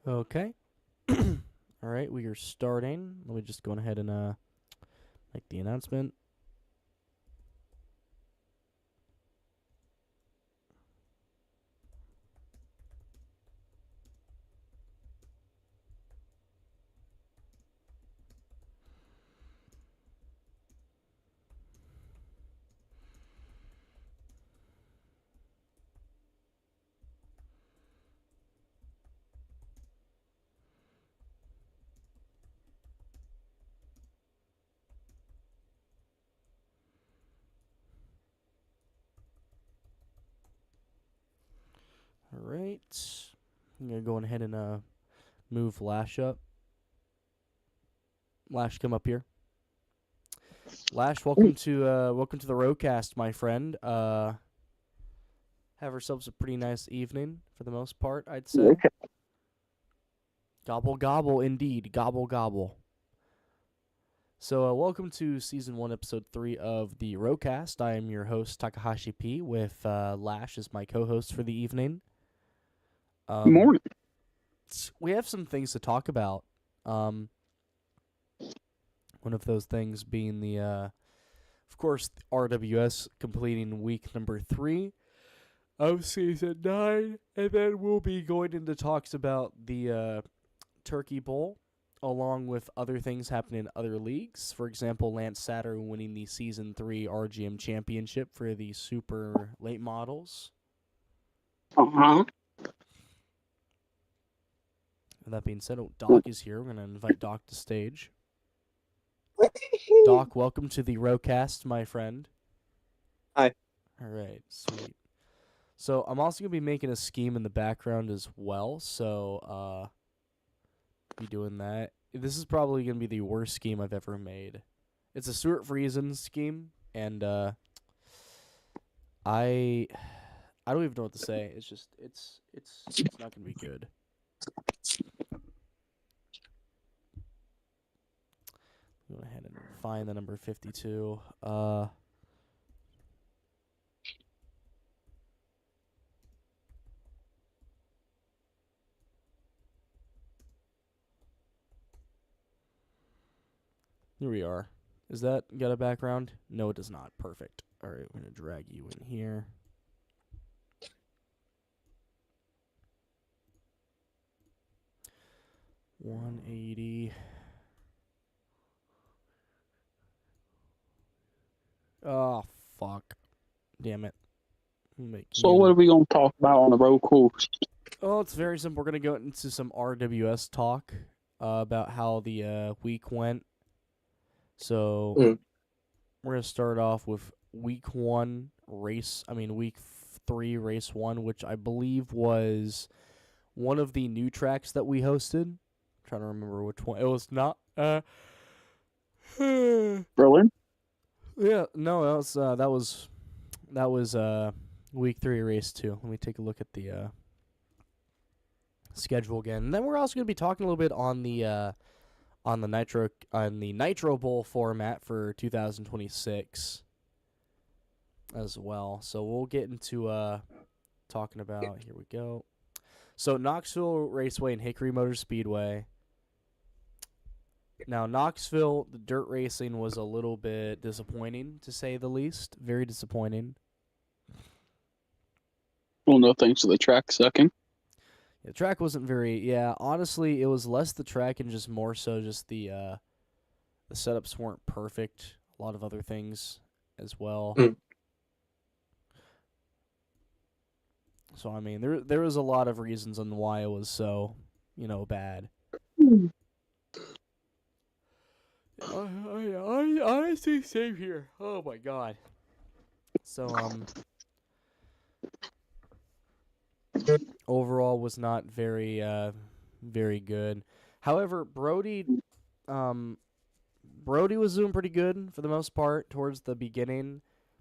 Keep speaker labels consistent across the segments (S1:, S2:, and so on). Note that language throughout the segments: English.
S1: Okay. All right, we are starting. Let me just go ahead and make the announcement. All right. I'm going to go ahead and move Lash up. Lash, come up here. Lash, welcome to the RoCast, my friend. Have ourselves a pretty nice evening for the most part, I'd say.
S2: Okay.
S1: Gobble gobble, indeed. Gobble gobble. So, welcome to Season 1, Episode 3 of the RoCast. I am your host, Takahashi P, with Lash as my co-host for the evening.
S2: Good morning.
S1: We have some things to talk about. One of those things being the, of course, RWS completing week number 3 of Season 9. And then we'll be going into talks about the Turkey Bowl, along with other things happening in other leagues. For example, Lance Satter winning the Season 3 RGM Championship for the super late models.
S2: Uh-huh.
S1: With that being said, Doc is here. We're going to invite Doc to stage. Doc, welcome to the RoCast, my friend.
S3: Hi.
S1: All right, sweet. So I'm also going to be making a scheme in the background as well, so be doing that. This is probably going to be the worst scheme I've ever made. It's a Stuart Friesen scheme, and I don't even know what to say. It's just it's not going to be good. Go ahead and find the number 52. Here we are. Is that got a background? No, it does not. Perfect. All right, we're going to drag you in here. $180. Oh, fuck. Damn it.
S2: So what are we going to talk about on the road course?
S1: Oh, it's very simple. We're going to go into some RWS talk about how the week went. So we're going to start off with week 3, race 1, which I believe was one of the new tracks that we hosted. I'm trying to remember which one. It was not
S2: Berlin?
S1: Yeah, no, that was week 3, race 2. Let me take a look at the schedule again. And then we're also going to be talking a little bit on the Nitro Bowl format for 2026 as well. So we'll get into talking about. Here we go. So Knoxville Raceway and Hickory Motor Speedway. Now, Knoxville, the dirt racing was a little bit disappointing, to say the least. Very disappointing.
S2: Well, no thanks to the track sucking.
S1: The track wasn't very... Yeah, honestly, it was less the track and just more so just the setups weren't perfect. A lot of other things as well. So, I mean, there was a lot of reasons on why it was so, bad. I honestly same here. Oh my god. So overall was not very very good. However, Brody was doing pretty good for the most part towards the beginning,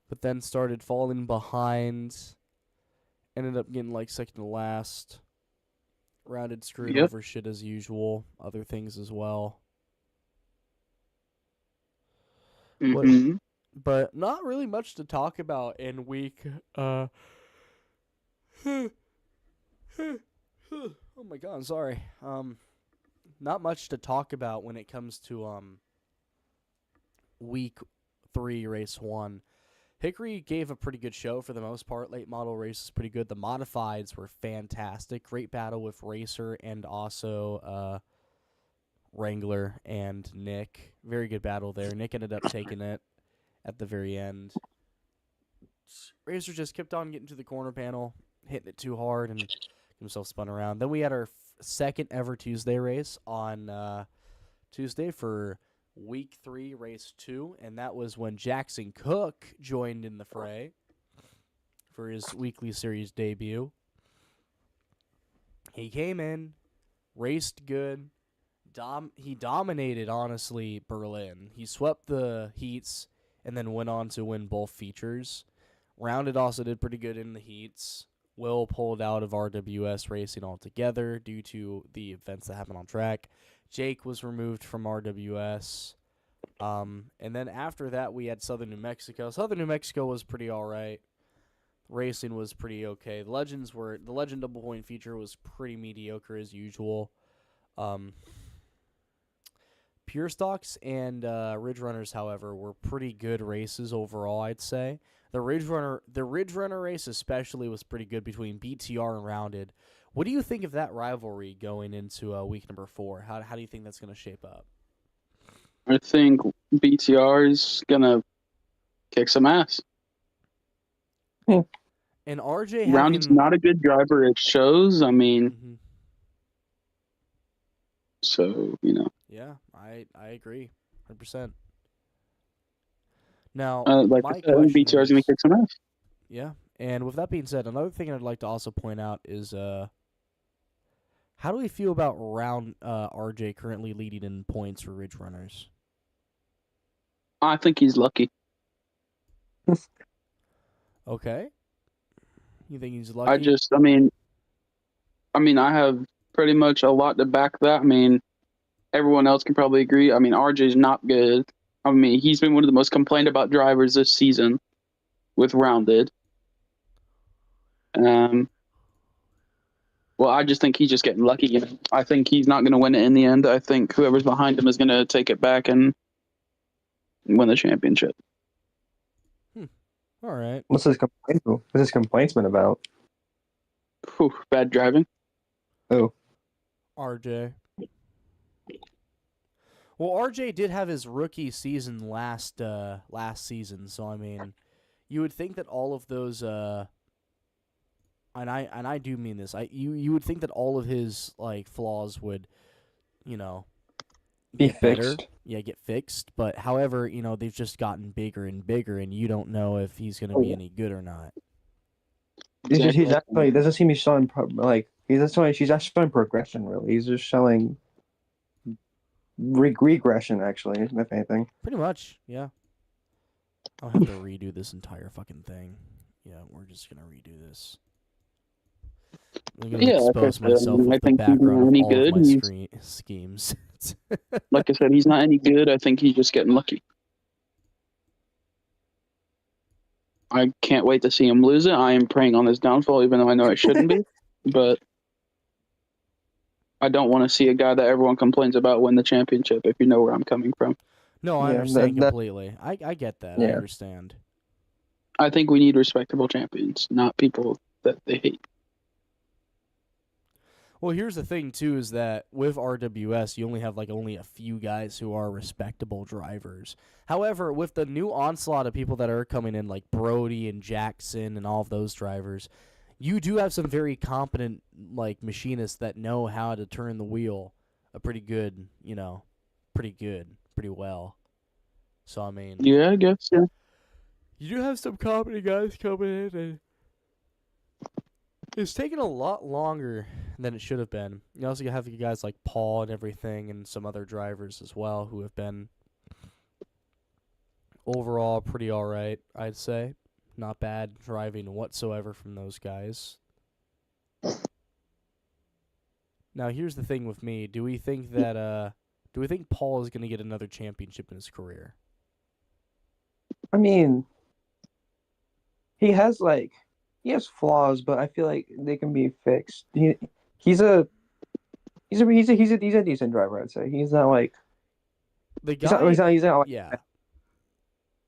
S1: but then started falling behind. Ended up getting like second to last. Rounded screwed over shit as usual. Other things as well.
S2: Mm-hmm.
S1: But not really much to talk about in week. Oh Oh my god, I'm sorry. Not much to talk about when it comes to week 3 race 1. Hickory gave a pretty good show for the most part. Late model race is pretty good. The modifieds were fantastic. Great battle with Racer and also Wrangler and Nick. Very good battle there. Nick ended up taking it at the very end. Racer just kept on getting to the corner panel, hitting it too hard, and himself spun around. Then we had our second ever Tuesday race on Tuesday for week 3, race 2, and that was when Jackson Cook joined in the fray for his weekly series debut. He came in, raced good. He dominated, honestly, Berlin. He swept the heats and then went on to win both features. Rounded also did pretty good in the heats. Will pulled out of RWS racing altogether due to the events that happened on track. Jake was removed from RWS. And then after that, we had Southern New Mexico. Southern New Mexico was pretty all right. Racing was pretty okay. The Legend double point feature was pretty mediocre as usual. Pure Stocks and Ridge Runners, however, were pretty good races overall, I'd say. The Ridge Runner race especially was pretty good between BTR and Rounded. What do you think of that rivalry going into week number 4? How do you think that's going to shape up?
S2: I think BTR is gonna kick some ass.
S1: And RJ
S2: Rounded's not a good driver. It shows. I mean, so
S1: Yeah, I agree, 100%. Now,
S2: like
S1: my
S2: I said,
S1: question
S2: BTR is gonna kick some ass.
S1: Yeah, and with that being said, another thing I'd like to also point out is how do we feel about RJ currently leading in points for Ridge Runners?
S2: I think he's lucky.
S1: Okay. You think he's lucky?
S2: I have pretty much a lot to back that. I mean, everyone else can probably agree. I mean, RJ's not good. I mean, he's been one of the most complained about drivers this season with Rounded. Well, I just think he's just getting lucky. I think he's not going to win it in the end. I think whoever's behind him is going to take it back and win the championship.
S1: All right.
S3: What's his complaints been about?
S2: Bad driving.
S3: Oh.
S1: RJ. Well, RJ did have his rookie season last season, so I mean, you would think that all of those and I do mean this. You would think that all of his flaws would,
S3: be
S1: get
S3: fixed.
S1: Better. Yeah, get fixed. But however, they've just gotten bigger and bigger, and you don't know if he's going to be any good or not.
S3: Exactly. He's actually doesn't seem to be showing she's actually showing progression. Really, he's just showing regression. Actually, if anything.
S1: Pretty much, yeah. I'll have to redo this entire fucking thing. Yeah, we're just gonna redo this. I'm gonna expose myself with the background of all of my schemes.
S2: Like I said, he's not any good. I think he's just getting lucky. I can't wait to see him lose it. I am praying on his downfall, even though I know it shouldn't be. But I don't want to see a guy that everyone complains about win the championship, if you know where I'm coming from.
S1: No, I understand completely. I get that. Yeah. I understand.
S2: I think we need respectable champions, not people that they hate.
S1: Well, here's the thing, too, is that with RWS, you only have only a few guys who are respectable drivers. However, with the new onslaught of people that are coming in, like Brody and Jackson and all of those drivers, you do have some very competent machinists that know how to turn the wheel pretty well. So, I mean...
S2: Yeah, I guess, yeah.
S1: You do have some competent guys coming in, and it's taken a lot longer than it should have been. You also have guys like Paul and everything, and some other drivers as well who have been overall pretty all right, I'd say. Not bad driving whatsoever from those guys. Now, here's the thing with me. Do we think Paul is going to get another championship in his career?
S3: I mean, he has flaws, but I feel like they can be fixed. He's a He's a decent driver, I'd say. He's not like
S1: The
S3: he's not
S1: guy,
S3: he's not like
S1: yeah.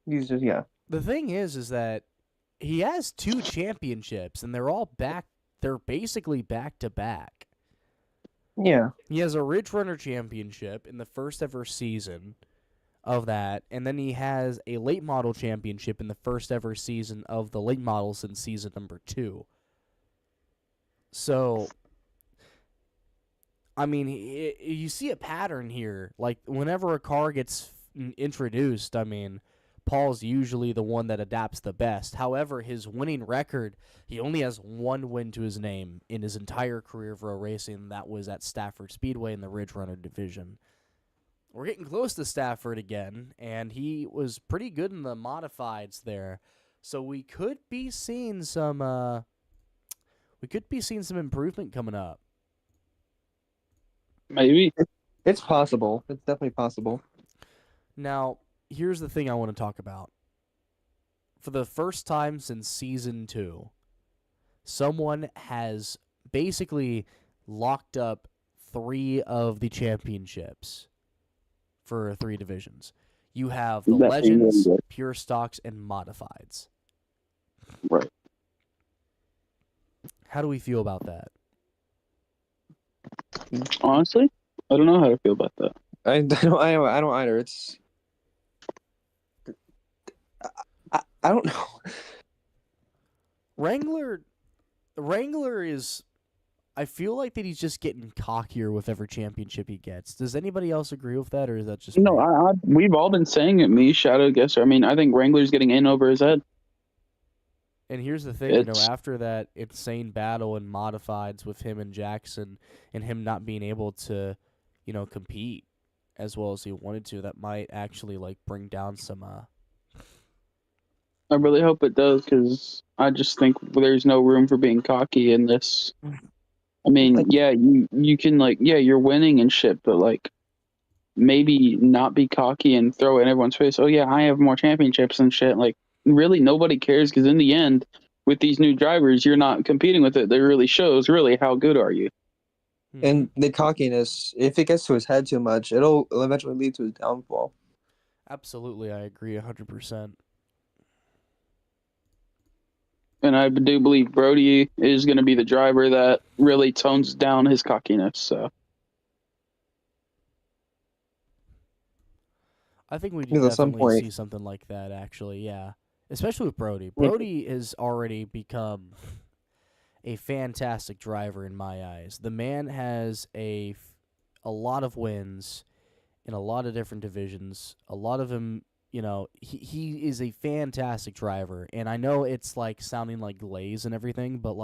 S3: he's just yeah.
S1: The thing is that he has 2 championships, and they're all back. They're basically back to back.
S3: Yeah.
S1: He has a Ridge Runner championship in the first ever season of that, and then he has a late model championship in the first ever season of the late models in season number 2. So, I mean, you see a pattern here. Like, whenever a car gets introduced, I mean, Paul's usually the one that adapts the best. However, his winning record, he only has 1 win to his name in his entire career of road racing, and that was at Stafford Speedway in the Ridge Runner division. We're getting close to Stafford again, and he was pretty good in the modifieds there. So we could be seeing some improvement coming up.
S2: Maybe.
S3: It's possible. It's definitely possible.
S1: Now, here's the thing I want to talk about. For the first time since season 2, someone has basically locked up 3 of the championships for 3 divisions. You have the Legends, Pure Stocks, and Modifieds.
S2: Right.
S1: How do we feel about that?
S2: Honestly, I don't know how to feel about that.
S3: I don't either. It's I don't know.
S1: Wrangler is, I feel like that he's just getting cockier with every championship he gets. Does anybody else agree with that, or is that just
S2: No,
S1: me?
S2: we've all been saying it. Me, Shadow, Guesser. I mean, I think Wrangler's getting in over his head.
S1: And here's the thing, after that insane battle in modifieds with him and Jackson, and him not being able to, compete as well as he wanted to, that might actually bring down some.
S2: I really hope it does, because I just think there's no room for being cocky in this. I mean, yeah, you can you're winning and shit, but maybe not be cocky and throw it in everyone's face. Oh yeah, I have more championships and shit. Really, nobody cares, because in the end, with these new drivers, you're not competing with it. That really shows how good are you.
S3: And the cockiness, if it gets to his head too much, it'll eventually lead to his downfall.
S1: Absolutely, I agree 100%.
S2: And I do believe Brody is going to be the driver that really tones down his cockiness. So
S1: I think we do definitely see something like that, actually, yeah. Especially with Brody. Brody has already become a fantastic driver in my eyes. The man has a lot of wins in a lot of different divisions. A lot of them, he is a fantastic driver. And I know it's sounding like glaze and everything, but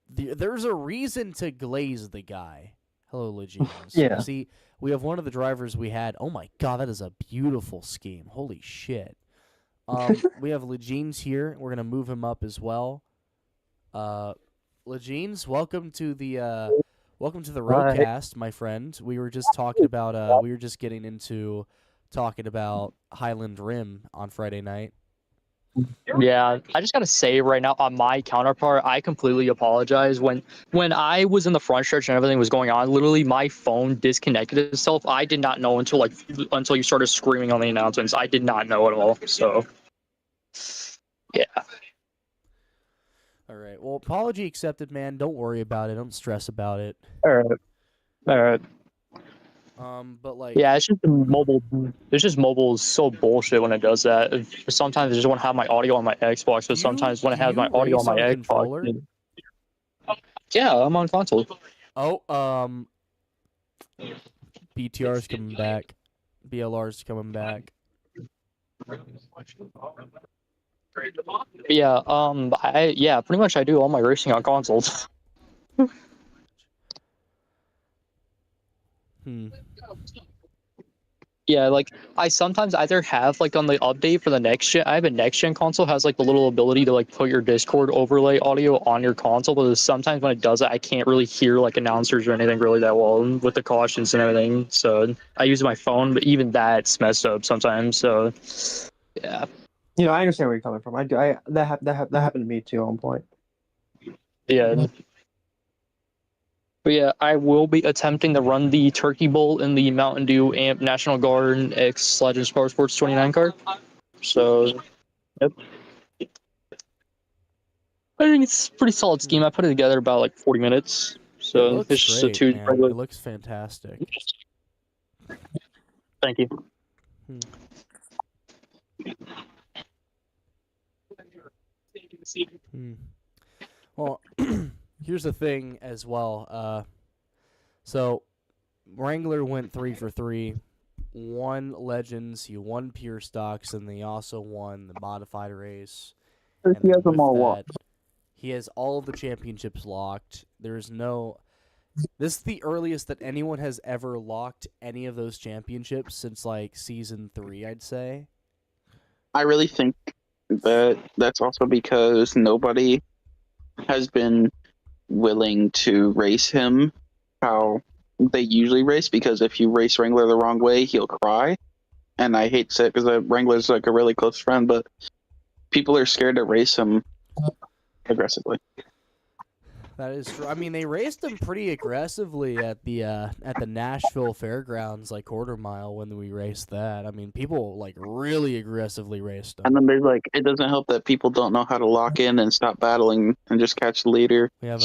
S1: there's a reason to glaze the guy. Hello, Legends.
S3: Yeah.
S1: See, we have one of the drivers we had. Oh my god, that is a beautiful scheme. Holy shit. We have Legends here. We're gonna move him up as well. Legends, welcome to the RoCast, my friend. We were just talking about we were just getting into talking about Highland Rim on Friday night.
S4: Yeah, I just gotta say right now, on my counterpart, I completely apologize. When I was in the front stretch and everything was going on, literally my phone disconnected itself. I did not know until you started screaming on the announcements. I did not know at all. So, yeah.
S1: All right. Well, apology accepted, man. Don't worry about it. Don't stress about it.
S4: All right.
S1: But
S4: yeah, it's just mobile. It's just mobile is so bullshit when it does that. Sometimes I just want to have my audio on my Xbox, but sometimes when I have my audio on my Xbox, yeah, I'm on console.
S1: Oh, BTR's coming back. BLR's coming back.
S4: Yeah, pretty much I do all my racing on consoles. Yeah, I sometimes either have on the update for the next gen, I have a next gen console has the little ability to put your Discord overlay audio on your console, but sometimes when it does it, I can't really hear announcers or anything really that well with the cautions and everything. So I use my phone, but even that's messed up sometimes. So yeah.
S3: I understand where you're coming from. That happened to me too at one point.
S4: Yeah. But yeah, I will be attempting to run the Turkey Bowl in the Mountain Dew Amp National Guard X Legends Power Sports 29 card. So, yep. I think it's a pretty solid scheme. I put it together about like 40 minutes.
S1: It
S4: So
S1: looks
S4: it's just a
S1: great,
S4: two
S1: man.
S4: regular.
S1: It looks fantastic.
S4: Thank you.
S1: Well, here's the thing as well. So Wrangler went 3 for 3, won Legends, he won Pure Stocks, and he also won the modified race. And
S2: He has
S1: then
S2: them all
S1: with
S2: locked.
S1: that, he has all of the championships locked. There's no. This is the earliest that anyone has ever locked any of those championships since like season 3, I'd say.
S2: I really think that that's also because nobody has been willing to race him how they usually race, because if you race Wrangler the wrong way, he'll cry. And I hate to say it because Wrangler's like a really close friend, but people are scared to race him aggressively.
S1: That is true. I mean, they raced him pretty aggressively at the Nashville Fairgrounds, like quarter mile when we raced that. I mean, people like really aggressively raced him.
S2: And then there's like, it doesn't help that people don't know how to lock in and stop battling and just catch the leader.
S1: We have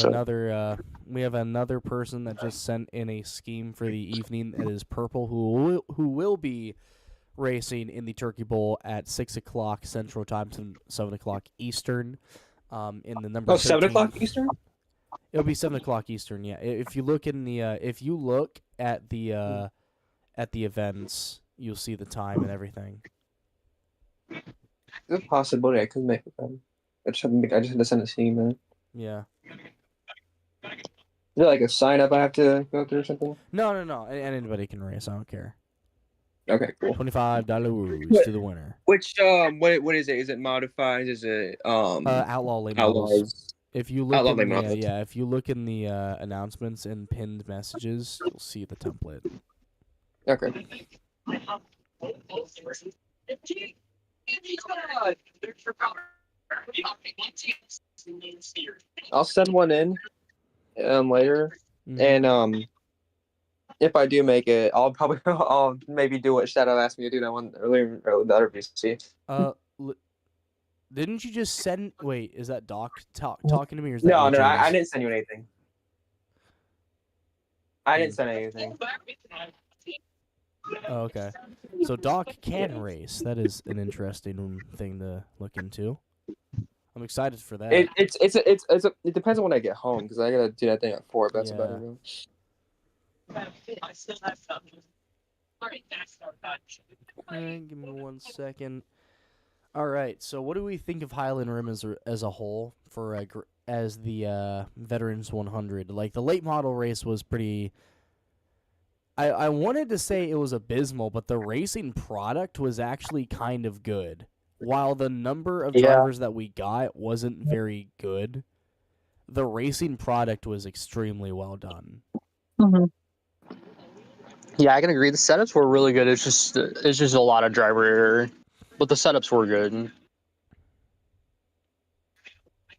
S1: another person that just sent in a scheme for the evening. It is Purple, who will be racing in the Turkey Bowl at 6 o'clock Central Time, 7 o'clock Eastern. In the number.
S3: 7
S1: 13.
S3: o'clock Eastern.
S1: It'll be 7 o'clock Eastern. Yeah, if you look at the events, you'll see the time and everything.
S3: There's a possibility I could make it then. I just had to send a email.
S1: Yeah.
S3: Is there like a sign up I have to go through or something?
S1: No. And anybody can race. I don't care.
S3: Okay, cool.
S1: $25 to the winner.
S3: Which what is it? Is it modified? Is it
S1: Outlaw late models.
S3: Outlaws?
S1: If you look
S3: Outlaw
S1: in
S3: late
S1: the
S3: models.
S1: if you look in the announcements and pinned messages, you'll see the template.
S3: Okay. I'll send one in later, and if I do make it, I'll maybe do what Shadow asked me to do that one earlier with the other VC.
S1: Didn't you just send? Wait, is that Doc talking to me, or is that
S3: No,
S1: you,
S3: I didn't send you anything. I didn't send anything.
S1: Oh, okay. So Doc can race. That is an interesting thing to look into. I'm excited for that.
S3: It depends on when I get home because I gotta do that thing at 4. But that's about it.
S1: Give me 1 second. All right. So, what do we think of Highland Rim as a whole for as the Veterans 100? Like the late model race was pretty. I wanted to say it was abysmal, but the racing product was actually kind of good. While the number of drivers that we got wasn't very good, the racing product was extremely well done.
S4: Mm-hmm. Yeah, I can agree. The setups were really good. It's just a lot of driver error, but the setups were good.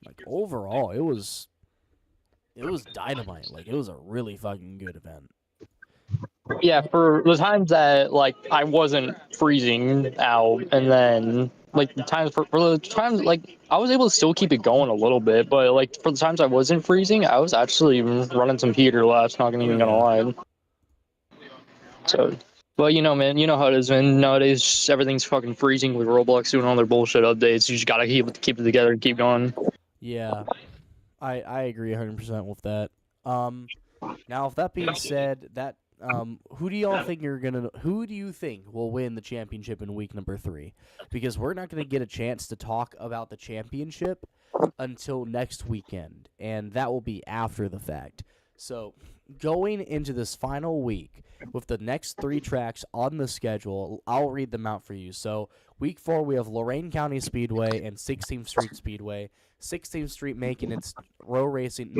S1: Like overall, it was dynamite. Like it was a really fucking good event.
S4: Yeah, for the times that like I wasn't freezing out, and then like the times for the times like I was able to still keep it going a little bit, but like for the times I wasn't freezing, I was actually running some heater laps. Not even gonna lie. So, but man, you know how it is, man. Nowadays everything's fucking freezing with Roblox doing all their bullshit updates. You just gotta keep it together and keep going.
S1: Yeah, I agree 100% with that. Now, if that being said, that who do you think will win the championship in week number 3? Because we're not going to get a chance to talk about the championship until next weekend, and that will be after the fact. So, going into this final week with the next 3 tracks on the schedule, I'll read them out for you. So, week 4, we have Lorain County Speedway and 16th Street Speedway. 16th Street making its row racing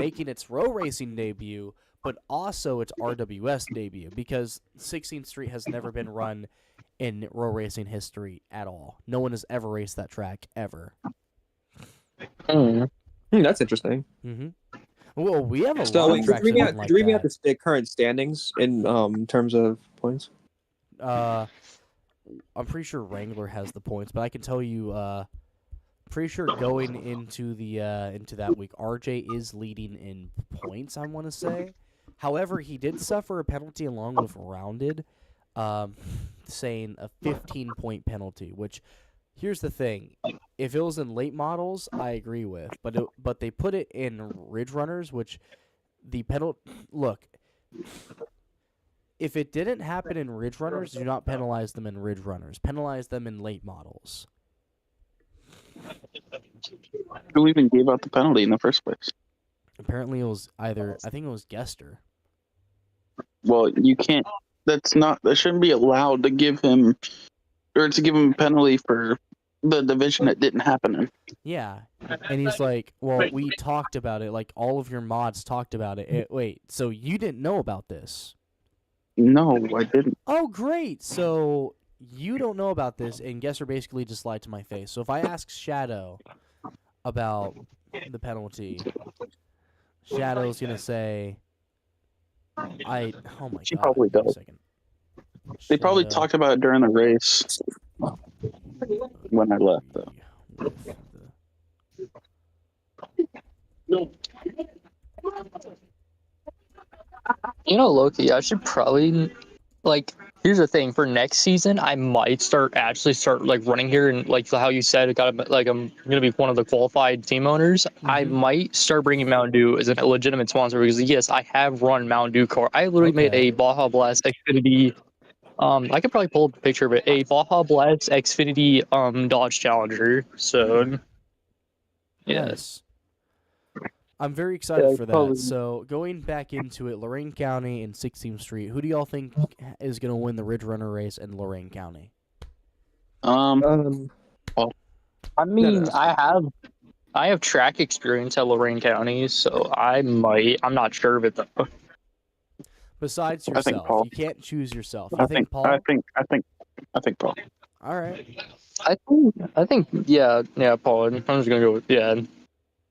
S1: debut, but also its RWS debut, because 16th Street has never been run in row racing history at all. No one has ever raced that track ever.
S3: That's interesting.
S1: Mm-hmm. Well, we have a
S3: So
S1: lot
S3: wait,
S1: of
S3: could
S1: tracks
S3: you
S1: that
S3: read me
S1: didn't
S3: out,
S1: like
S3: could you read me out
S1: that.
S3: the current standings in terms of points?
S1: I'm pretty sure Wrangler has the points, but I can tell you, pretty sure going into that week, RJ is leading in points. I want to say, however, he did suffer a penalty along with Rounded, saying a 15-point penalty. Which, here's the thing: if it was in late models, I agree with, but they put it in Ridge Runners, which the penalty. Look, if it didn't happen in Ridge Runners, do not penalize them in Ridge Runners. Penalize them in late models.
S2: Who even gave out the penalty in the first place?
S1: Apparently, it was I think it was Gester.
S2: Well, you can't. That shouldn't be allowed to give him a penalty for the division that didn't happen in.
S1: Yeah. And he's like, well, we talked about it. Like, all of your mods talked about it. Wait, so you didn't know about this?
S2: No, I didn't.
S1: Oh, great. So you don't know about this, and Gesser basically just lied to my face. So if I ask Shadow about the penalty, Shadow's going to say, oh my
S2: She
S1: God.
S2: probably
S1: Wait a
S2: does.
S1: second.
S2: They probably
S1: Shadow
S2: talked about it during the race when I left, though.
S1: with
S4: You know, Loki, I should probably like. Here's the thing: for next season, I might start like running here, and like how you said, I'm gonna be one of the qualified team owners. I might start bringing Mountain Dew as a legitimate sponsor because yes, I have run Mountain Dew car. I literally made
S1: Okay.
S4: a Baja Blast Xfinity. I could probably pull up a picture of it. A Baja Blast Xfinity Dodge Challenger. So yeah.
S1: Nice. I'm very excited
S3: Yeah,
S1: for that.
S3: probably.
S1: So going back into it, Lorain County and 16th Street. Who do y'all think is going to win the Ridge Runner race in Lorain County?
S4: I mean,
S3: no.
S4: I have track experience at Lorain County, so I'm not sure of it though.
S1: Besides
S2: I think
S1: yourself,
S2: Paul.
S1: you can't choose yourself.
S2: I
S1: You
S2: think
S1: Paul?
S2: I think Paul.
S1: All right.
S4: I think yeah, Paul. I'm just gonna go with yeah.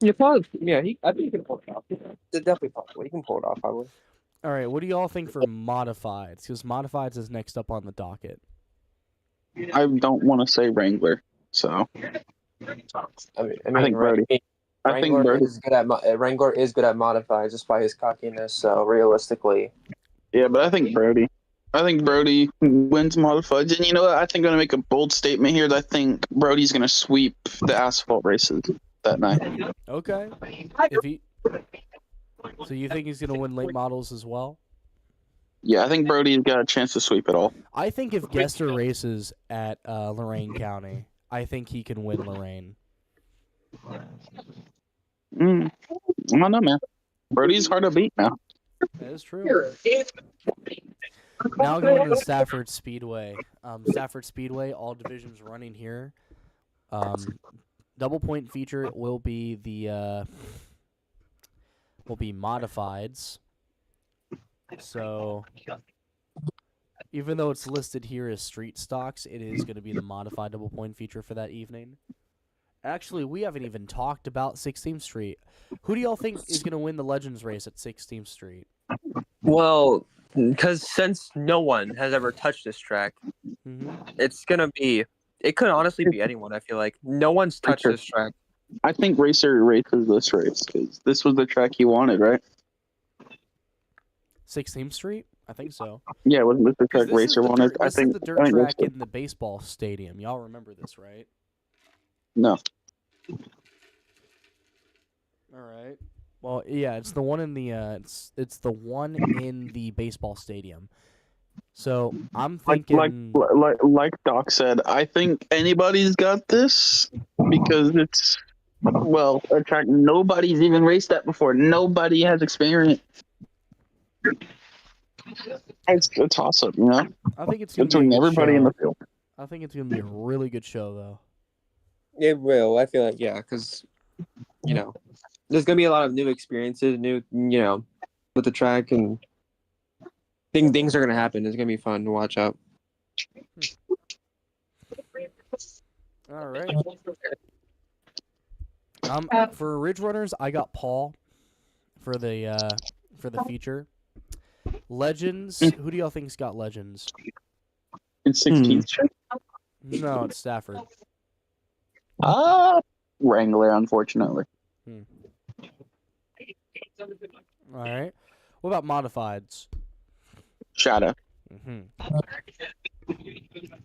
S3: Yeah, probably. Yeah, I think he can pull it off. It's definitely possible. He can pull it off, probably.
S1: All right. What do y'all think for modifieds? Because modifieds is next up on the docket.
S2: I don't want to say Wrangler, so
S3: I mean,
S2: I think Brody. I think Brody.
S3: Wrangler is good at modifieds just by his cockiness. So realistically,
S2: Yeah, but I think Brody. I think Brody wins modifieds, and you know what? I think I'm gonna make a bold statement here. That I think Brody's gonna sweep the asphalt races that night.
S1: Okay. So you think he's going to win late models as well?
S2: Yeah, I think Brody's got a chance to sweep it all.
S1: I think if Gester races at Lorain County, I think he can win Lorain.
S2: I don't know, man. Brody's hard to beat now.
S1: That is true. Now going to Stafford Speedway. Stafford Speedway, all divisions running here. Double point feature will be modifieds. So even though it's listed here as street stocks, it is going to be the modified double point feature for that evening. Actually, we haven't even talked about 16th Street. Who do y'all think is going to win the Legends race at 16th Street?
S3: well, because since no one has ever touched this track, it's gonna be. It could honestly be anyone. I feel like no one's touched this track.
S2: I think Racer races this race because this was the track he wanted, right?
S1: 16th Street? I think so.
S2: Yeah, wasn't this the track Racer wanted?
S1: This is the dirt track in the baseball stadium. Y'all remember this, right?
S2: No.
S1: All right. Well, yeah, it's the one in the it's the one in the baseball stadium. So I'm thinking,
S2: like Doc said, I think anybody's got this because it's a track nobody's even raced at before. Nobody has experience. It's awesome, you know.
S1: I think it's gonna be
S2: between everybody in the field.
S1: I think it's gonna be a really good show, though.
S3: It will. I feel like because there's gonna be a lot of new experiences, with the track, and things are gonna happen. It's gonna be fun to watch out.
S1: All right. For Ridge Runners, I got Paul. for the feature. Legends. Who do y'all think's got Legends?
S2: In 16th check.
S1: No, it's Stafford.
S2: Wrangler, unfortunately.
S1: All right. What about modifieds?
S2: Shadow.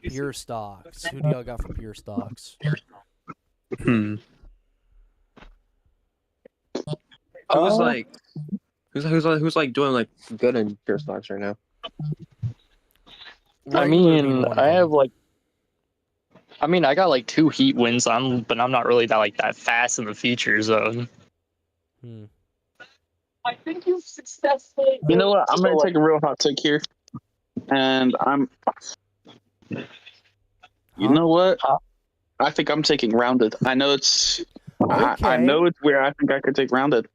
S1: Pure stocks. Who do y'all got for pure stocks?
S3: Who's like doing like good in pure stocks right now?
S4: I
S1: Wrangler being
S4: mean,
S1: one of
S4: I
S1: them.
S4: have like. I mean, I got like 2 heat wins. But I'm not really that fast in the feature zone.
S5: I think you've successfully.
S2: You know what? I'm gonna take a real hot take here, and You know what? I think I'm taking rounded. I know it's. I know it's weird. I think I could take rounded.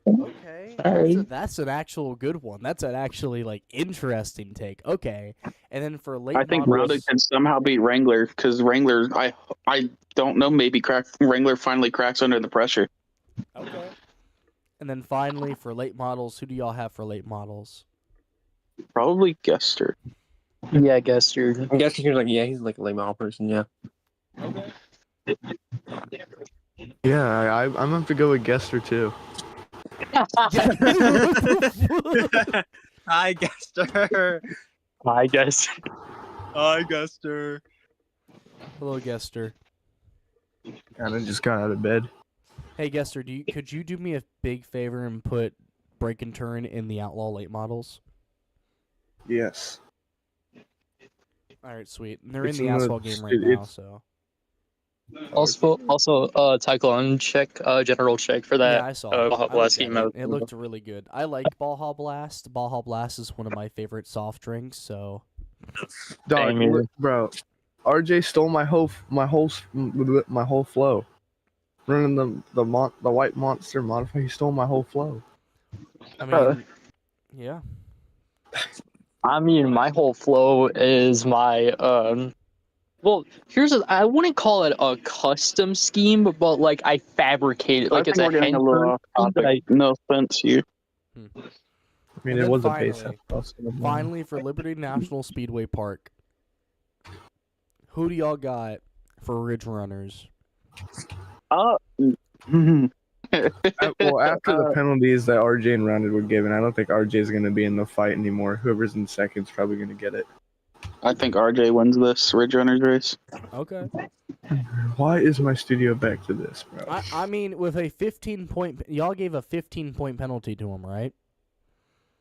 S1: Okay. That's an actual good one. That's an actually like interesting take. Okay. And then for late
S2: I think
S1: models,
S2: rounded can somehow beat Wrangler because Wrangler. I don't know. Maybe Wrangler finally cracks under the pressure.
S1: Okay. And then finally for late models, who do y'all have for late models?
S2: Probably Gester.
S4: Yeah, I guess you're.
S3: I'm guessing he's like a late model person. Yeah.
S1: Okay.
S6: Yeah, I'm going to go with Gester too.
S3: Hi, Gester.
S4: I guess.
S3: Hi, Gester.
S1: Hello, Gester.
S6: And I just got out of bed.
S1: Hey, Gester, could you do me a big favor and put break and turn in the outlaw late models?
S6: Yes.
S1: All right, sweet. And they're
S6: It's
S1: in the
S6: in the-
S1: asphalt game right now, so.
S4: Also, Cyclone check, general check for that.
S1: Yeah, I saw it.
S4: Baja
S1: I
S4: Blast
S1: looked at
S4: game.
S1: it looked really good. I like Baja Blast. Baja Blast is one of my favorite soft drinks, so.
S6: Dog,
S4: Same here.
S6: bro. RJ stole my whole flow. Running the white monster modifier, he stole my whole flow.
S1: I mean, yeah.
S4: I mean, my whole flow is my Well, I wouldn't call it a custom scheme, but like I fabricated, like
S2: I
S4: it's
S2: think
S4: a
S2: we're getting a little off topic. No offense, you.
S6: I mean,
S1: And
S6: it
S1: then
S6: was a base.
S1: Finally, for Liberty National Speedway Park, who do y'all got for Ridge Runners?
S6: Well, after the penalties that RJ and Rounded were given, I don't think RJ is going to be in the fight anymore. Whoever's in second is probably going to get it.
S2: I think RJ wins this Ridge Runners race.
S1: Okay.
S6: Why is my studio back to this, bro?
S1: I mean, with a 15-point, y'all gave a 15-point penalty to him, right?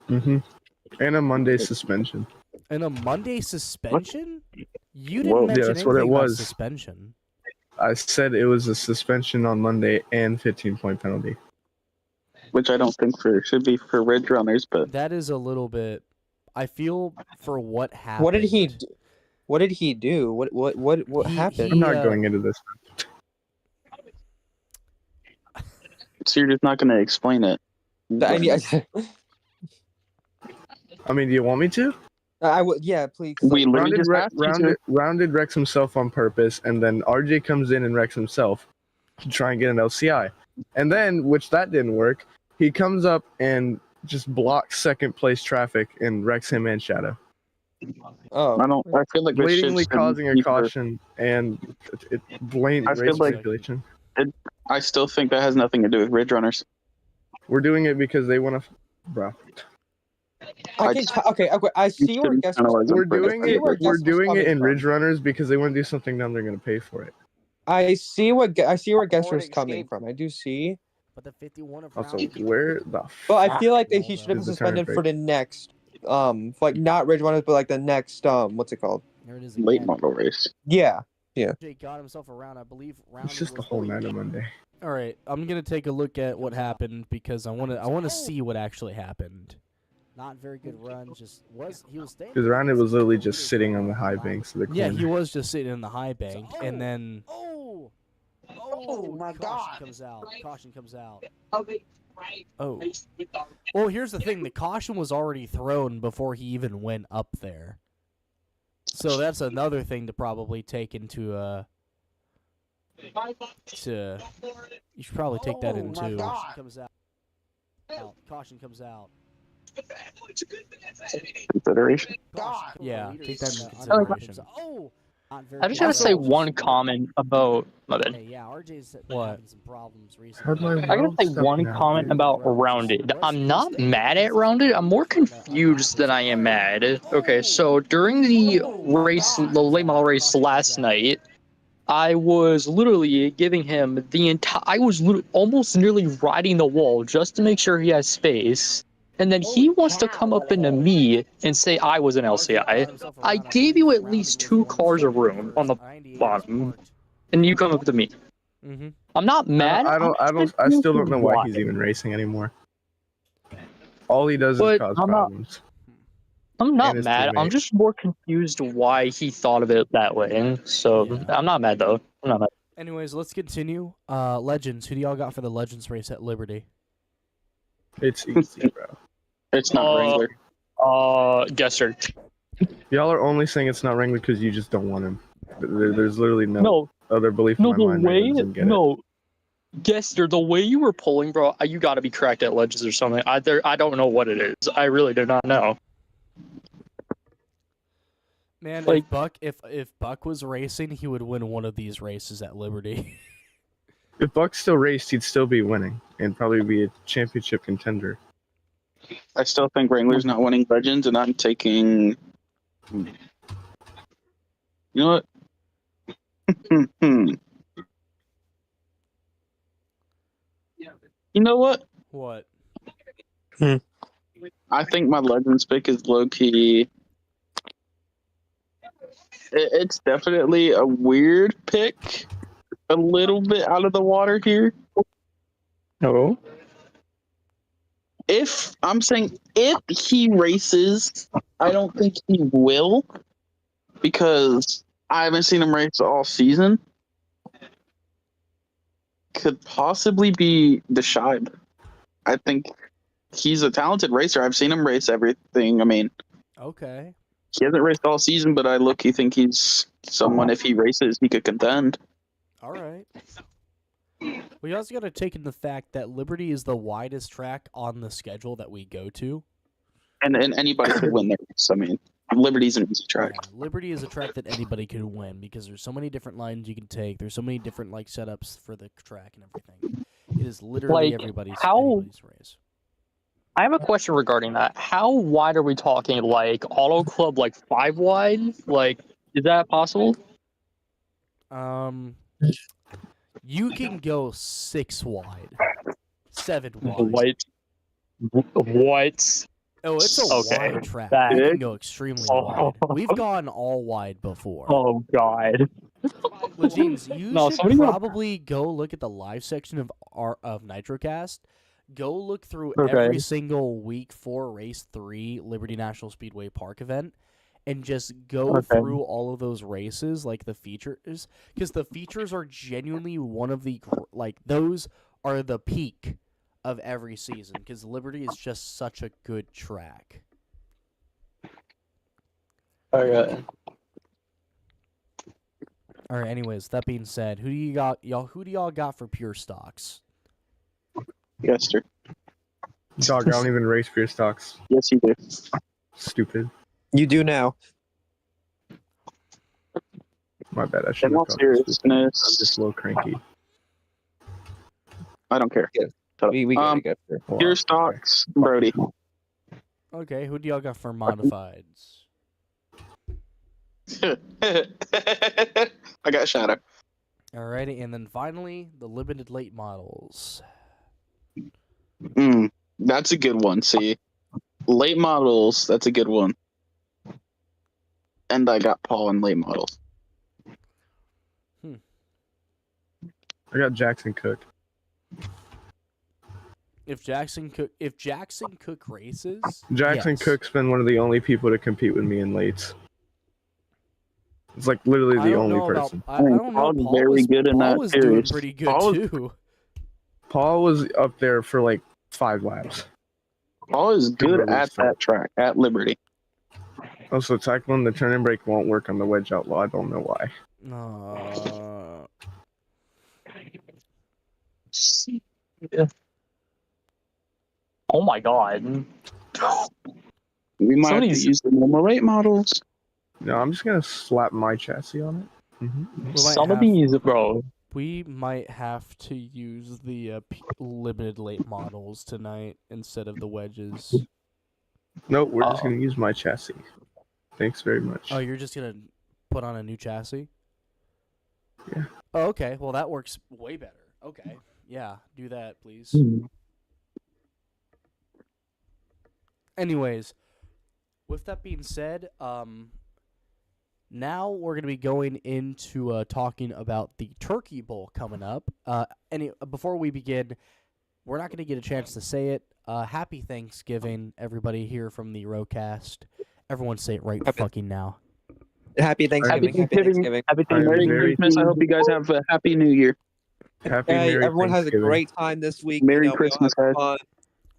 S6: Mm-hmm. And a Monday suspension.
S1: And a Monday suspension? You didn't
S2: Whoa.
S1: mention
S6: Yeah, that's what it
S1: anything about
S6: was.
S1: suspension.
S6: I said it was a suspension on Monday and 15-point penalty.
S2: Which I don't think should be for Ridge Runners, but
S1: That is a little bit. I feel for what happened.
S3: What did he do? What did he do? What happened?
S6: I'm not going into this.
S2: so you're just not going to explain it.
S3: I
S6: mean, do you want me to?
S3: would. Yeah, please.
S2: We literally just asked you to.
S6: Rounded wrecks himself on purpose, and then RJ comes in and wrecks himself to try and get an LCI. And then, which that didn't work, he comes up and just blocks second place traffic and wrecks him and Shadow.
S3: Oh,
S2: I feel like this
S6: Blatantly
S2: shit
S6: causing a
S2: should be
S6: caution and it blatant
S2: I
S6: race
S2: feel like-
S6: manipulation.
S2: I still think that has nothing to do with Ridge Runners.
S6: We're doing it because they want to, bro.
S3: okay. I see where guess.
S6: We're doing it.
S3: where
S6: We're
S3: Gus was
S6: doing it
S3: coming
S6: in
S3: from.
S6: Ridge Runners because they want to do something now. They're going to pay for it.
S3: I see where Gesser's
S5: Morning
S3: coming
S5: escape.
S3: from. I do see.
S1: But the 51 of
S6: Also,
S1: round.
S6: where the?
S3: But I
S6: fuck
S3: feel like that
S1: Hold
S3: he
S1: on.
S3: should have been
S6: Is the
S3: suspended
S6: turn
S3: for the next like not Ridge Runners, but like the next what's it called?
S1: There it is
S2: Late
S1: again.
S2: model race.
S3: Yeah.
S1: Jake got himself around. I believe round.
S6: It's just the whole night of Monday.
S1: All right, I'm gonna take a look at what happened because I want to see what actually happened. Not very good run. He was staying.
S6: Because Rounded was literally just sitting on the high banks of the corner.
S1: Yeah, he was just sitting in the high bank, and then
S5: my God.
S1: Caution comes out.
S5: Okay, right.
S1: Oh. Well, here's the thing: the caution was already thrown before he even went up there. So that's another thing to probably take into you should probably take that into.
S5: God.
S1: Comes out. Caution comes out.
S2: Consideration.
S1: Yeah, take that into
S4: I like-
S1: consideration. Oh, not very
S4: I just gotta say
S1: good.
S4: one comment about my bad.
S1: Hey, yeah, RJ's
S4: What?
S1: having some problems
S6: How'd my
S1: recently.
S4: I gotta
S6: world
S4: say
S6: stuff
S4: one
S6: now,
S4: comment
S6: dude?
S4: about Rounded. I'm not mad at Rounded. I'm more confused than I am mad. Okay, so during the race, the late model race last night, I was literally giving him the entire. I was almost nearly riding the wall just to make sure he has space. And then he wants to come up into me and say I was an LCI. I gave you at least 2 cars of room on the bottom, and you come up to me.
S1: Mm-hmm.
S4: I'm not mad.
S6: I still don't know why he's even racing anymore. All he does is
S4: But
S6: cause
S4: I'm not-
S6: problems.
S4: I'm not
S6: And his
S4: mad. I'm
S6: teammate.
S4: just more confused why he thought of it that way. So
S1: Yeah.
S4: I'm not mad though. I'm not mad.
S1: Anyways, let's continue. Legends. Who do y'all got for the Legends race at Liberty?
S6: It's easy, bro.
S2: It's not Wrangler.
S4: Guesser.
S6: Y'all are only saying it's not Wrangler because you just don't want him. There's literally no,
S4: No,
S6: other belief
S4: no,
S6: in
S4: the
S6: my mind.
S4: way,
S6: Wrangler doesn't get it.
S4: no, Guesser, the way you were pulling, bro, you got to be correct at Legends or something. I don't know what it is. I really do not know.
S1: Man,
S4: Like-
S1: if Buck was racing, he would win one of these races at Liberty.
S6: If Buck still raced, he'd still be winning and probably be a championship contender.
S2: I still think Wrangler's not winning Legends, and I'm taking. You know what? You know what?
S1: What?
S2: I think my Legends pick is low key. It's definitely a weird pick, a little bit out of the water here.
S4: No.
S2: If he races, I don't think he will, because I haven't seen him race all season. Could possibly be the Shibe. I think he's a talented racer. I've seen him race everything. I mean,
S1: Okay.
S2: he hasn't raced all season, but I think he's someone, if he races, he could contend.
S1: All right. We also got to take in the fact that Liberty is the widest track on the schedule that we go to.
S2: And anybody could win the race. I mean, Liberty's an easy track.
S1: Yeah, Liberty is a track that anybody could win because there's so many different lines you can take. There's so many different setups for the track and everything. It is literally
S4: Like,
S1: anybody's race.
S4: I have a question regarding that. How wide are we talking? Like Auto Club, like 5 wide? Like, is that possible?
S1: You can go 6 wide, 7 wide.
S4: What?
S1: Oh, it's a
S4: Okay,
S1: wide track.
S4: that-
S1: You can go extremely
S4: Oh.
S1: wide. We've gone all wide before.
S4: Oh God.
S1: Legends, you
S4: No,
S1: should
S4: somebody will-
S1: probably go look at the live section of NitroCast. Go look through
S4: Okay.
S1: every single week 4 race 3 Liberty National Speedway Park event and just go
S4: Okay.
S1: through all of those races, like the features, because the features are genuinely one of the those are the peak of every season because Liberty is just such a good track.
S4: Okay.
S1: All right. Anyways, that being said, who do you got, y'all? Who do y'all got for pure stocks?
S2: Yes, sir.
S6: Dog, I don't even race pure stocks.
S2: Yes, you do.
S6: Stupid.
S3: You do now.
S6: My bad. I should
S2: In all
S6: have called you stupid. I'm
S2: seriousness,
S6: just a little cranky.
S2: I don't care.
S3: Yeah.
S2: Shut up.
S3: We gotta get there.
S6: Wow,
S2: Pure
S6: okay.
S2: stocks, Brody.
S1: Okay. Who do y'all got for modifieds?
S2: I got Shadow.
S1: Alrighty, and then finally the limited late models.
S2: That's a good one. See, late models. That's a good one. And I got Paul in late models.
S6: I got Jackson Cook.
S1: If Jackson Cook races,
S6: Jackson
S1: yes.
S6: Cook's been one of the only people to compete with me in lates. It's like literally
S1: I
S6: the
S1: don't
S6: only
S1: know about-
S6: person.
S1: I don't know.
S2: Paul's
S1: Paul
S2: very
S1: was,
S2: good in
S1: Paul
S2: that
S1: was doing
S2: series.
S1: pretty good
S6: Paul was-
S1: too.
S6: Paul was up there for like 5 laps.
S2: Paul is good
S6: Really
S2: at
S6: strong.
S2: that track at Liberty.
S6: Also, tackling the turn and brake won't work on the Wedge Outlaw. I don't know why.
S4: Oh my god.
S2: We might have to
S4: Somebody's-
S2: use the normal rate models.
S6: No, I'm just gonna slap my chassis on it.
S4: Some of these, bro.
S1: We might have to use the limited late models tonight instead of the wedges.
S6: Nope, we're just gonna use my chassis. Thanks very much.
S1: Oh, you're just gonna put on a new chassis?
S6: Yeah.
S1: Oh, okay. Well, that works way better. Okay. Yeah, do that, please. Anyways, with that being said, now we're going to be going into talking about the Turkey Bowl coming up. Before we begin, we're not going to get a chance to say it. Happy Thanksgiving, everybody here from the RoCast. Everyone say it right fucking now.
S3: Happy Thanksgiving. Happy Thanksgiving.
S4: Happy
S6: I'm
S2: Merry
S6: very-
S2: Christmas. I hope you guys have a happy New Year.
S6: Happy
S3: Hey,
S6: Merry
S3: everyone has a
S6: Thanksgiving.
S3: great time this week.
S2: Merry
S3: we all
S2: Christmas,
S3: have
S2: guys.
S3: fun.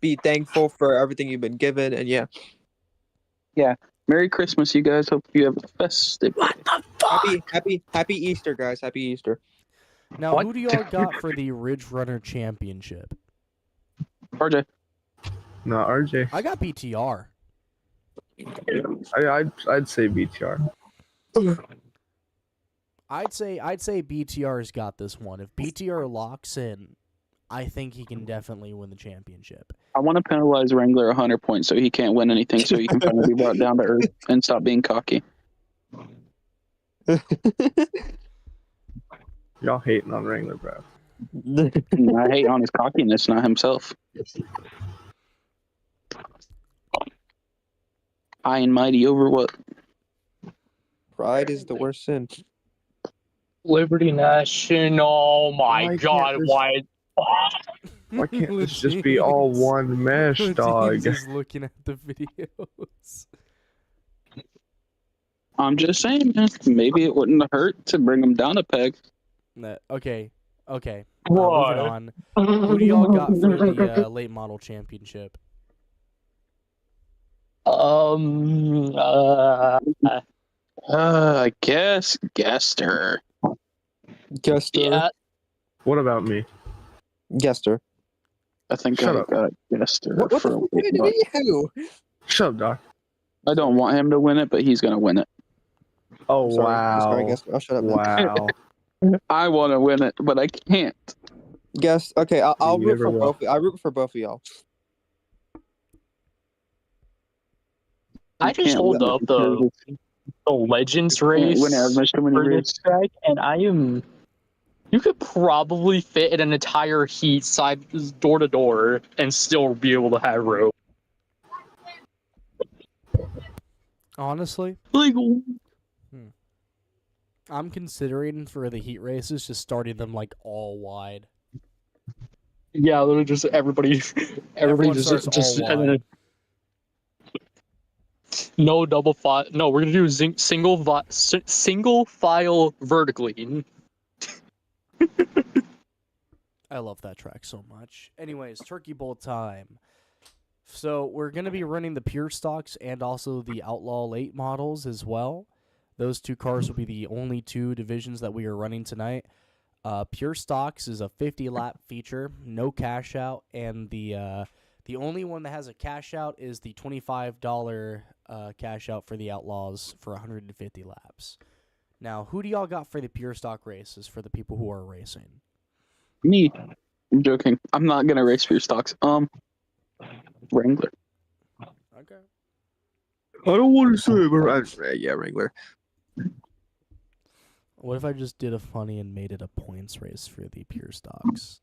S3: Be thankful for everything you've been given, and yeah,
S2: Merry Christmas, you guys. Hope you have a festive.
S1: What the fuck?
S3: happy Easter, guys. Happy Easter.
S1: Now,
S4: What?
S1: who do y'all got for the Ridge Runner Championship?
S2: RJ.
S6: No, RJ.
S1: I got BTR.
S6: I'd say BTR.
S1: I'd say BTR's got this one. If BTR locks in, I think he can definitely win the championship.
S2: I want to penalize Wrangler 100 points so he can't win anything, so he can finally be brought down to earth and stop being cocky.
S6: Y'all hating on Wrangler, bro.
S2: I hate on his cockiness, not himself. High and mighty over what?
S3: Pride is the worst sin.
S4: Liberty National. Oh my
S6: Why can't
S4: god,
S6: this-
S4: why?
S6: Why can't this just be all one mesh, dog?
S1: Latin's is looking at the videos.
S2: I'm just saying, man, maybe it wouldn't hurt to bring him down a peg.
S1: Okay. Moving
S4: What?
S1: on. Who do y'all got for the late model championship?
S2: I guess Gester.
S3: Gester.
S4: Yeah,
S6: What about me?
S3: Gester.
S2: I think
S6: Shut
S2: I
S6: up.
S2: got Gester.
S3: What the
S2: for
S3: fuck did you?
S6: Shut up, dog.
S2: I don't want him to win it, but he's gonna win it.
S6: Oh,
S3: Sorry,
S6: wow.
S3: Sorry, Gester. I'll shut up. Now.
S6: Wow.
S2: I want to win it, but I can't.
S3: Guess. Okay, I'll
S6: You
S3: root
S6: never
S3: for
S6: will.
S3: both. I root for both of y'all.
S4: I just
S2: Can't
S4: hold
S2: win
S4: up
S2: it
S4: the
S2: because
S4: Legends
S2: can't
S4: race
S2: win it. I've missed too many
S4: for this
S2: races.
S4: track, and I am. You could probably fit in an entire heat side door to door and still be able to have rope.
S1: Honestly,
S4: Like,
S1: I'm considering for the heat races just starting them like all wide.
S4: yeah, literally just everybody
S1: Everyone
S4: just
S1: starts all
S4: and then
S1: wide.
S4: no double file. No, we're gonna do single file vertically.
S1: I love that track so much. Anyways, Turkey Bowl time. So we're going to be running the Pure Stocks and also the Outlaw Late models as well. Those two cars will be the only two divisions that we are running tonight. Pure Stocks is a 50-lap feature, no cash out, and the only one that has a cash out is the $25 cash out for the Outlaws for 150 laps. Now, who do y'all got for the Pure Stock races for the people who are racing?
S2: Me. I'm joking. I'm not gonna race for your stocks. Wrangler.
S1: Okay.
S3: I don't want to say, but yeah, Wrangler.
S1: What if I just did a funny and made it a points race for the Pure Stocks?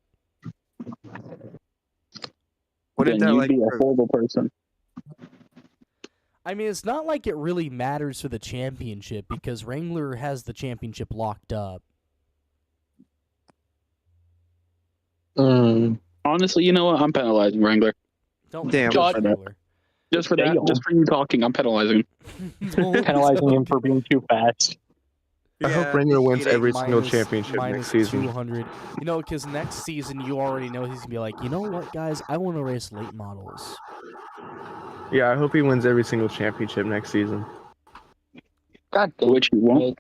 S3: Wouldn't
S2: Then
S3: that
S2: you'd
S3: like?
S2: be a horrible person.
S1: I mean, it's not like it really matters for the championship because Wrangler has the championship locked up.
S2: Honestly, you know what? I'm penalizing Wrangler.
S1: Don't
S3: Damn.
S1: judge
S2: God.
S1: Wrangler.
S2: Just for that,
S4: Damn.
S2: just for you talking, I'm penalizing.
S4: Penalizing him for being too fast.
S6: I hope Wrangler wins every single
S1: Minus-
S6: championship
S1: minus
S6: next season.
S1: 200. You know, because next season you already know he's going to be like, you know what, guys? I want to race late models.
S6: Yeah, I hope he wins every single championship next season.
S4: God damn.
S2: Which you won't.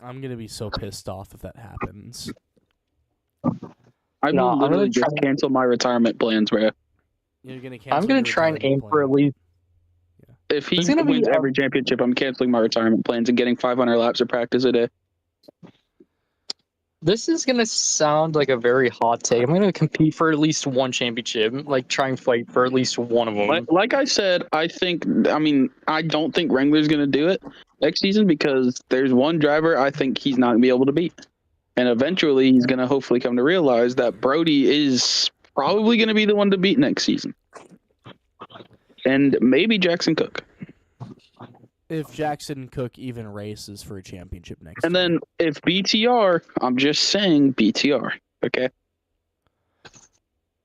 S1: I'm going to be so pissed off if that happens.
S2: I
S4: No,
S2: will
S4: I'm gonna
S2: literally
S4: try.
S2: just cancel my retirement plans, bro.
S1: You're gonna cancel
S4: I'm gonna
S1: your
S4: try and
S1: retirement
S4: aim for at
S1: plan.
S4: least.
S2: If he
S4: It's gonna be
S2: wins every championship, I'm canceling my retirement plans and getting 500 laps of practice a day.
S4: This is gonna sound like a very hot take. I'm gonna compete for at least one championship, like try and fight for at least one of them.
S2: Like I said, I don't think Wrangler's going to do it next season because there's one driver I think he's not going to be able to beat. And eventually he's going to hopefully come to realize that Brody is probably going to be the one to beat next season. And maybe Jackson Cook.
S1: If Jackson Cook even races for a championship next
S2: And
S1: year.
S2: then if BTR, I'm just saying BTR, okay?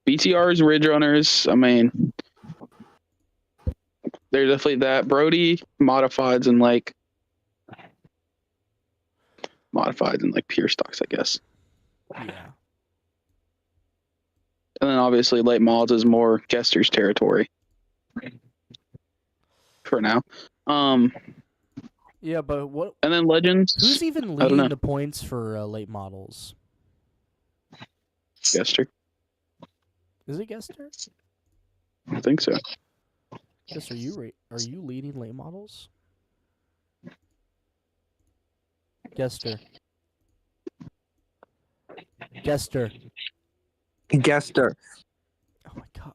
S2: BTR's Ridge Runners, I mean, they're definitely that. Brody modifieds and pure stocks, I guess.
S1: Yeah.
S2: And then obviously late mods is more Jester's territory for now.
S1: Yeah, but what?
S2: And then Legends.
S1: Who's even
S2: I don't know.
S1: leading the points for late models?
S2: Jester.
S1: Is it Gester?
S2: I think so.
S1: Yes, are you leading late models? Gester. Gester.
S3: Gester.
S1: Oh my god.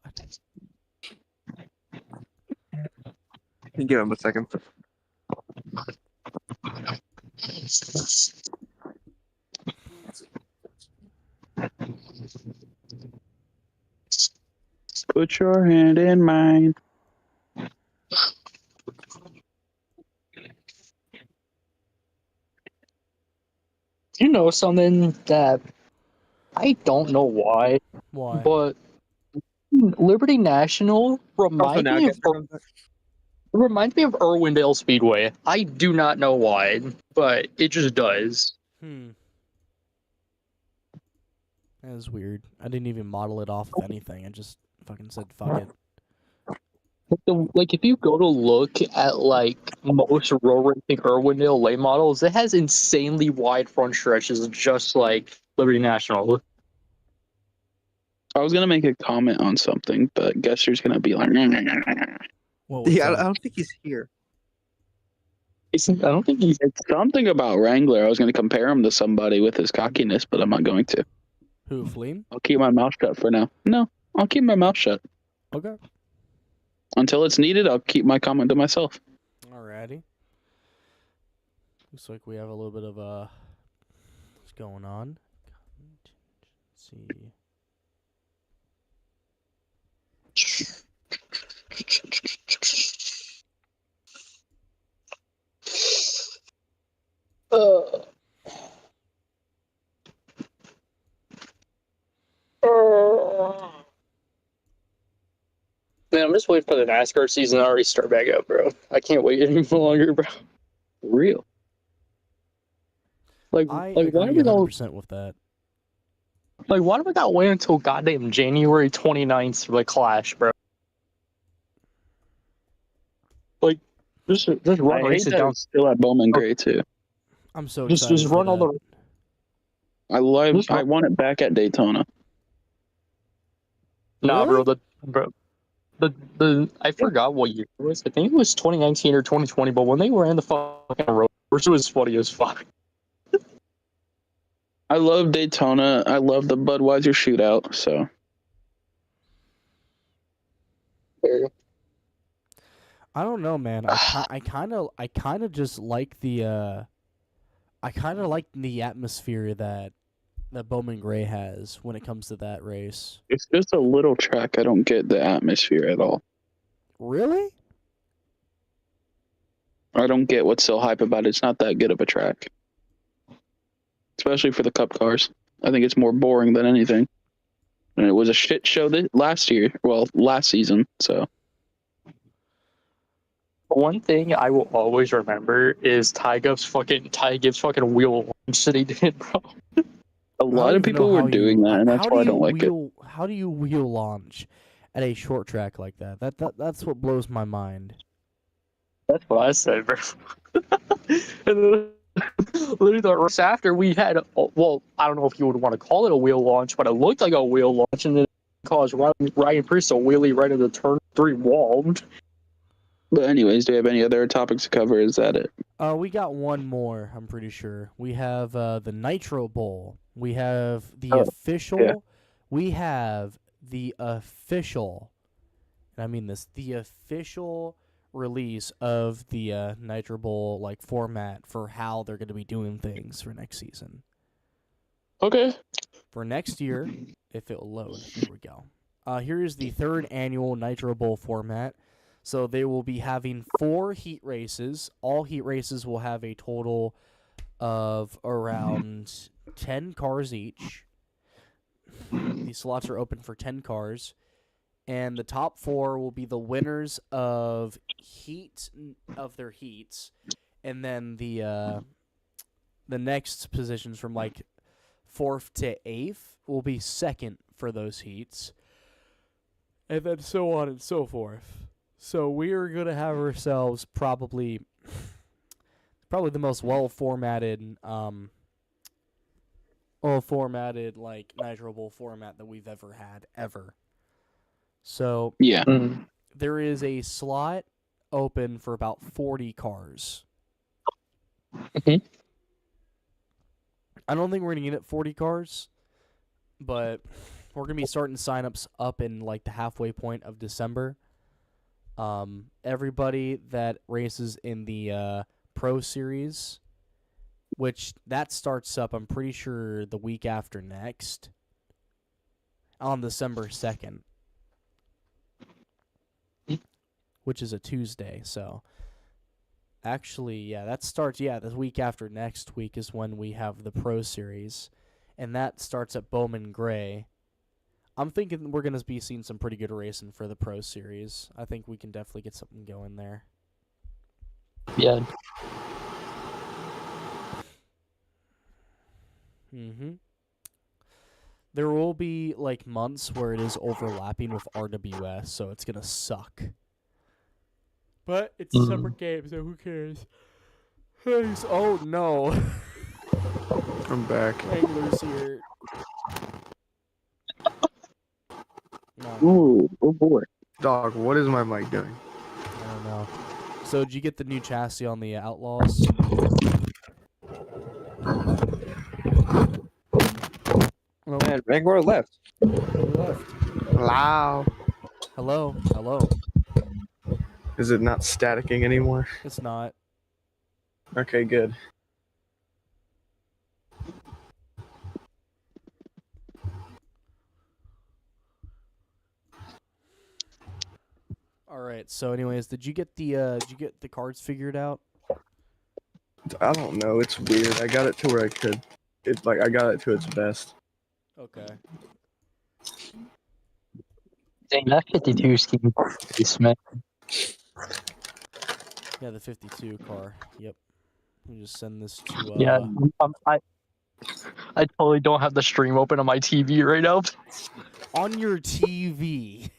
S3: Give him a second.
S2: Put your hand in mine.
S4: You know something that I don't know why,
S1: Why?
S4: but Liberty National
S3: Also now
S4: reminds me of Irwindale Speedway. I do not know why, but it just does.
S1: That is weird. I didn't even model it off of anything. I just fucking said fuck it.
S4: Like if you go to look at like most road racing Irwindale late models, it has insanely wide front stretches, just like Liberty National.
S2: I was gonna make a comment on something, but Gester's gonna be like,
S1: What was
S3: Yeah, I
S1: that?
S3: don't think he's here.
S4: I don't think he's.
S2: it's something about Wrangler. I was gonna compare him to somebody with his cockiness, but I'm not going to.
S1: Who, Fleem?
S2: I'll keep my mouth shut for now. No, I'll keep my mouth shut.
S1: Okay.
S2: Until it's needed, I'll keep my comment to myself.
S1: Alrighty. Looks like we have a little bit of what's going on. Let's see.
S4: Man, I'm just waiting for the NASCAR season to already start back up, bro. I can't wait any longer, bro.
S2: For real.
S1: I
S4: why
S1: agree
S4: do we all
S1: 100% with that.
S4: why do we gotta wait until goddamn January 29th for the Clash, bro? Like, just run
S2: I hate
S4: races
S2: that
S4: down.
S2: it's still at Bowman Gray too.
S1: I'm so
S4: Just
S1: excited.
S4: run
S1: for
S4: all
S1: that.
S4: the.
S2: I want it back at Daytona.
S4: Nah,
S1: Really?
S4: the I forgot what year it was. I think it was 2019 or 2020. But when they were in the fucking road, it was funny as fuck.
S2: I love Daytona. I love the Budweiser shootout. So
S1: I don't know, man. I kind of just like the atmosphere that Bowman Gray has when it comes to that race.
S2: it's just a little track. I don't get the atmosphere at all.
S1: Really?
S2: I don't get what's so hype about it. It's not that good of a track. Especially for the Cup cars. I think it's more boring than anything. And it was a shit show last season. So
S4: One thing I will always remember is Ty Gibbs' fucking wheel launch that he did, bro.
S2: a lot of people were doing that, and that's why I don't like it.
S1: How do you wheel launch at a short track like that? That's what blows my mind.
S4: That's what I said, bro. And then Literally the race after we had, well, I don't know if you would want to call it a wheel launch, but it looked like a wheel launch, and then it caused Ryan Priest a wheelie right into the turn 3 wall.
S2: But anyways, do we have any other topics to cover? Is that it?
S1: We got one more, I'm pretty sure. We have the Nitro Bowl. We have the official.
S2: yeah.
S1: We have the official, and I mean this, the official release of the Nitro Bowl like format for how they're going to be doing things for next season.
S4: Okay.
S1: For next year, if it will load. Here we go. Here is the 3rd annual Nitro Bowl format. So they will be having 4 heat races. All heat races will have a total of around 10 cars each. These slots are open for 10 cars. And the top 4 will be the winners of their heats. And then the next positions from like 4th to 8th will be second for those heats. And then so on and so forth. So we are going to have ourselves probably the most well-formatted like Nitro Bowl format that we've ever had, ever. So
S2: Yeah.
S1: there is a slot open for about 40 cars.
S4: Okay.
S1: I don't think we're going to get 40 cars, but we're going to be starting signups up in like the halfway point of December. Everybody that races in the Pro Series, which that starts up, I'm pretty sure, the week after next, on December 2nd, which is a Tuesday. So, actually, yeah, that starts, the week after next week is when we have the Pro Series, and that starts at Bowman Gray. I'm thinking we're going to be seeing some pretty good racing for the Pro Series. I think we can definitely get something going there.
S4: Yeah.
S1: There will be like months where it is overlapping with RWS, so it's going to suck. But it's a separate game, so who cares? Oh, no.
S6: I'm back.
S1: Angler's here. No,
S2: Ooh, oh boy.
S6: Dog, what is my mic doing?
S1: I don't know. So, did you get the new chassis on the Outlaws? Well,
S3: Man, Rangor left.
S1: who left?
S6: Wow.
S1: Hello? Hello?
S6: Is it not staticking anymore?
S1: It's not.
S6: Okay, good.
S1: All right. So, anyways, did you get the cards figured out?
S6: I don't know. It's weird. I got it to where I could. I got it to its best.
S1: Okay.
S4: Dang, that 52 scheme is Smith.
S1: Yeah, the 52 car. Yep. Let me just send this to.
S4: Yeah, I totally don't have the stream open on my TV right now.
S1: On your TV.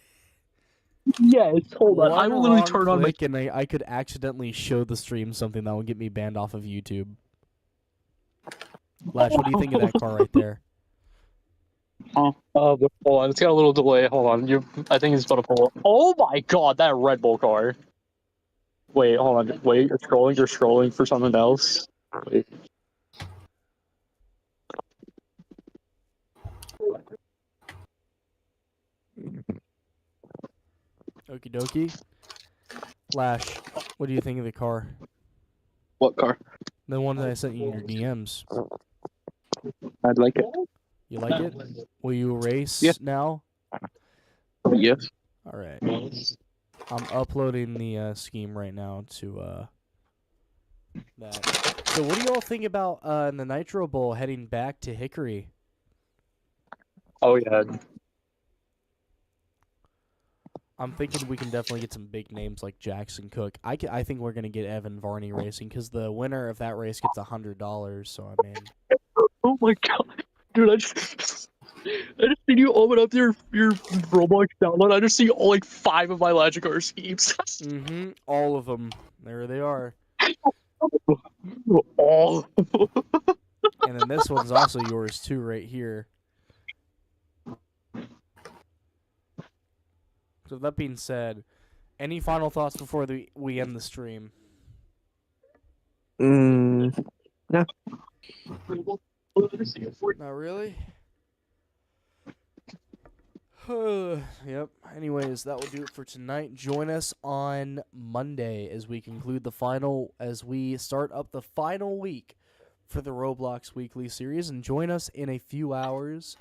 S4: Yes, hold on. I
S1: One
S4: will literally
S1: wrong
S4: turn on my.
S1: click and I could accidentally show the stream something that will get me banned off of YouTube. Lash, what do you think of that car right there?
S4: Hold on, it's got a little delay. Hold on, I think it's about to pull up. Oh my god, that Red Bull car. Wait, hold on. Wait, you're scrolling for something else. Wait.
S1: Okie dokie. Lash, what do you think of the car?
S2: What car?
S1: The one that I sent you in your DMs.
S2: I'd like it.
S1: You like it? Will you race
S2: Yeah.
S1: now?
S2: Yes.
S1: All right. I'm uploading the scheme right now to that. So what do you all think about in the Nitro Bowl heading back to Hickory?
S4: Oh yeah.
S1: I'm thinking we can definitely get some big names like Jackson Cook. I think we're going to get Evan Varney racing because the winner of that race gets $100. So, I mean...
S4: Oh my god. Dude, I just seen you open up your Roblox download. I just see all like 5 of my Magikarp schemes.
S1: All of them. There they are.
S3: Oh.
S1: And then this one's also yours too, right here. So that being said, any final thoughts before we end the stream?
S3: Yeah.
S1: Not really. Yep. Anyways, that will do it for tonight. Join us on Monday as we start up the final week for the Roblox Weekly Series, and join us in a few hours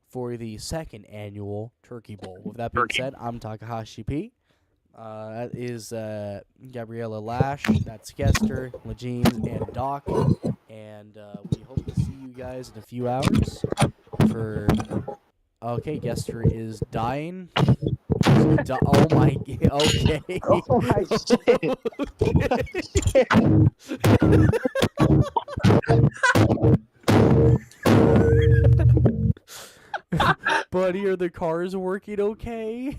S1: for the second annual Turkey Bowl. With that being said, I'm Takahashi P. That is Gabriella Lash. That's Gester, Lejean, and Doc. And we hope to see you guys in a few hours for... Okay, Gester is dying. Oh my... Okay.
S3: Oh my shit.
S1: Buddy, are the cars working okay?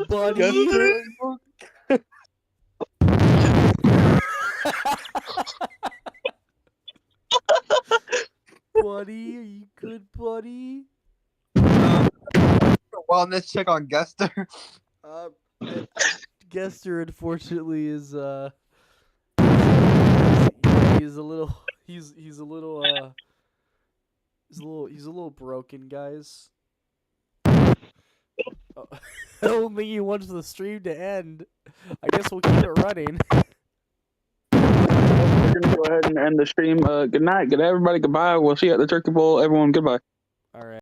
S1: Buddy? Buddy, are you good, buddy?
S3: Wellness check on Gester.
S1: Gester, unfortunately, is he's a little broken, guys. I don't think he wants the stream to end. I guess we'll keep it running.
S2: We're gonna go ahead and end the stream. Good night, good everybody. Goodbye. We'll see you at the Turkey Bowl. Everyone, goodbye.
S1: All right.